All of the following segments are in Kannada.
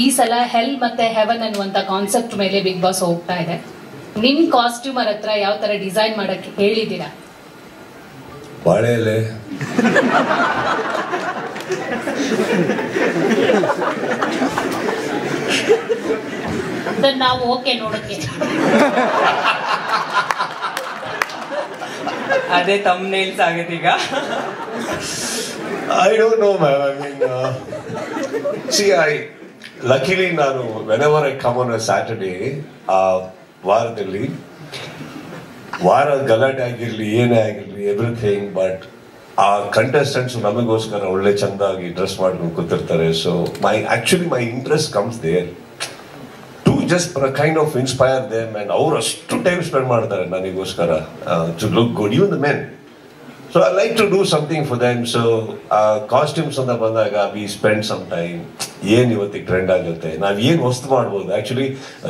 ಈ ಸಲ ಹೆಲ್ ಮತ್ತೆ ಹೆವನ್ ಅನ್ನುವಂತ ಕಾನ್ಸೆಪ್ಟ್ ಮೇಲೆ ಬಿಗ್ ಬಾಸ್ ಹೋಗ್ತಾ ಇದೆ. ನಿಮ್ ಕಾಸ್ಟ್ಯೂಮರ್ ಹತ್ರ ಯಾವ ತರ ಡಿಸೈನ್ ಮಾಡಕ್ಕೆ ಹೇಳಿದ್ದೀರಾ? ಬಾಳೆ ಎಲೆ ನಾವು ಓಕೆ ನೋಡಕ್ಕೆ ಅದೇ ಥಂಬ್ನೇಲ್ಸ್ ಆಗೈತೆ ಈಗ. I don't know, man. I mean, see, luckily, whenever I come on a Saturday, ವಾರದಲ್ಲಿ ವಾರ ಗಲಾಟೆ ಆಗಿರ್ಲಿ ಏನೇ ಆಗಿರ್ಲಿ ಎವ್ರಿಥಿಂಗ್, ಬಟ್ ಆ ಕಂಟೆಸ್ಟೆಂಟ್ಸ್ ನಮಗೋಸ್ಕರ ಒಳ್ಳೆ ಚಂದಾಗಿ ಡ್ರೆಸ್ ಮಾಡ್ಕೊಂಡು ಕೂತಿರ್ತಾರೆ. So my interest comes there to just kind of inspire them, and ಅವ್ರು ಅಷ್ಟು ಟೈಮ್ ಸ್ಪೆಂಡ್ ಮಾಡ್ತಾರೆ ನನಗೋಸ್ಕರ to look good, even the men. So I like to do something for them. So costumes ಅಂತ ಬಂದಾಗ we spend some time. ಏನು ಇವತ್ತಿಗೆ ಟ್ರೆಂಡ್ ಆಗುತ್ತೆ, ನಾವು ಏನು ವಸ್ತು ಮಾಡ್ಬೋದು. ಆ್ಯಕ್ಚುಲಿ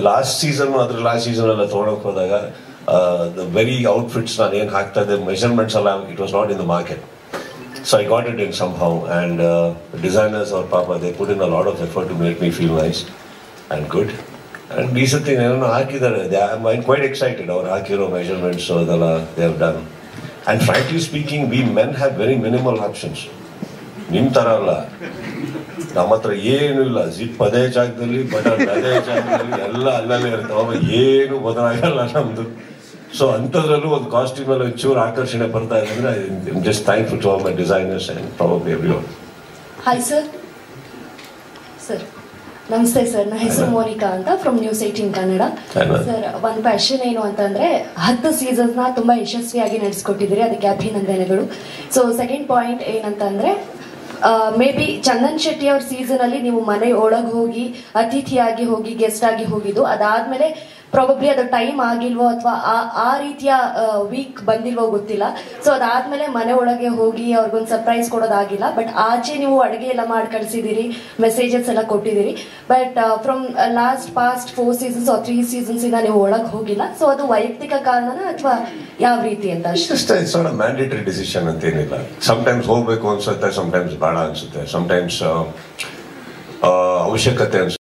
ಲಾಸ್ಟ್ ಸೀಸನ್ ಎಲ್ಲ ತೊಗೊಳಕ್ಕೆ ಹೋದಾಗ ದ ವೆರಿ ಔಟ್ಫಿಟ್ಸ್ ನಾನು ಏನು ಹಾಕ್ತಾ ಇದ್ದೆ, ಮೆಷರ್ಮೆಂಟ್ಸ್ ಎಲ್ಲ it was not in the market. So I got it in somehow, and designers ಅವ್ರ ಪಾಪ they put in a lot of effort to make me feel nice and good. And ಈ ಸತಿ ಏನೋ ಹಾಕಿದ್ದಾರೆ, ಐ ಆಮ್ ಕ್ವೈಟ್ ಎಕ್ಸೈಟೆಡ್. ಅವ್ರು ಹಾಕಿರೋ ಮೆಷರ್ಮೆಂಟ್ಸ್ ಅದೆಲ್ಲ they have done. And frankly speaking, we men have very minimal options. ನಿಮ್ ತರ ಅಲ್ಲ, ನಮ್ಮ ಹತ್ರ ಏನು ಇಲ್ಲ. ಜಿಪ್ ಅದೇ ಜಾಗದಲ್ಲಿ, ಬಟನ್ ಅದೇ ಜಾಗದಲ್ಲಿ, ಎಲ್ಲ ಅಲ್ಲಲ್ಲೇ ಇರ್ತಾವ, ಏನು ಬದಲಾಗಲ್ಲ ನಮ್ದು. ಸೊ ಅಂಥದ್ರಲ್ಲೂ ಒಂದು ಕಾಸ್ಟ್ಯೂಮ್ ಎಲ್ಲ ಚೂರು ಆಕರ್ಷಣೆ ಬರ್ತಾ ಇದೆ ಅಂದ್ರೆ I am just thankful to all my designers and probably everyone. Hi sir. ನಮಸ್ತೆ ಸರ್, ನನ್ನ ಹೆಸರು ಮೋನಿಕಾ ಅಂತ ಫ್ರಮ್ ನ್ಯೂಸ್ 18 ಕನ್ನಡ. ಸರ್, ಒಂದು ಕ್ವೆಶ್ಚನ್ ಏನು ಅಂತಂದ್ರೆ 10 ಸೀಸನ್ಸ್ನ ತುಂಬಾ ಯಶಸ್ವಿಯಾಗಿ ನಡೆಸ್ಕೊಟ್ಟಿದ್ದೀರಿ, ಅದಕ್ಕೆ ಅಭಿನಂದನೆಗಳು. ಸೊ ಸೆಕೆಂಡ್ ಪಾಯಿಂಟ್ ಏನಂತಂದ್ರೆ ಮೇ ಬಿ ಚಂದನ್ ಶೆಟ್ಟಿ ಅವ್ರ ಸೀಸನ್ ಅಲ್ಲಿ ನೀವು ಮನೆ ಒಳಗೆ ಹೋಗಿ ಅತಿಥಿಯಾಗಿ ಹೋಗಿ ಗೆಸ್ಟ್ ಆಗಿ ಹೋಗಿದ್ದು, ಅದಾದ್ಮೇಲೆ ಪ್ರಾಬಬ್ಲಿ ಅದು ಟೈಮ್ ಆಗಿಲ್ವೋ ಅಥವಾ ಆ ರೀತಿಯ ವೀಕ್ ಬಂದಿಲ್ವೋ ಗೊತ್ತಿಲ್ಲ. ಸೊ ಅದಾದ್ಮೇಲೆ ಮನೆ ಒಳಗೆ ಹೋಗಿ ಅವ್ರಿಗೊಂದು ಸರ್ಪ್ರೈಸ್ ಕೊಡೋದಾಗಿಲ್ಲ. ಬಟ್ ಆಚೆ ನೀವು ಅಡುಗೆ ಎಲ್ಲ ಮಾಡಿ ಕಳಿಸಿದಿರಿ, ಮೆಸೇಜಸ್ ಎಲ್ಲ ಕೊಟ್ಟಿದ್ದೀರಿ. But from past 4 seasons 3 seasons ಇಂದ ನೀವು ಒಳಗೆ ಹೋಗಿಲ್ಲ. ಸೊ ಅದು ವೈಯಕ್ತಿಕ ಕಾರಣನ ಅಥವಾ ಯಾವ ರೀತಿ ಅಂತ? It's not a mandatory decision ಅಂತ ಏನಿಲ್ಲ. ಸಮ್ಟೈಮ್ಸ್ ಹೋಗ್ಬೇಕು ಅನ್ಸುತ್ತೆ, ಸಮ್ಟೈಮ್ಸ್ ಬೇಡ ಅನ್ಸುತ್ತೆ, ಸಮ್ಟೈಮ್ಸ್ ಅವಶ್ಯಕತೆ ಅನ್ಸುತ್ತೆ.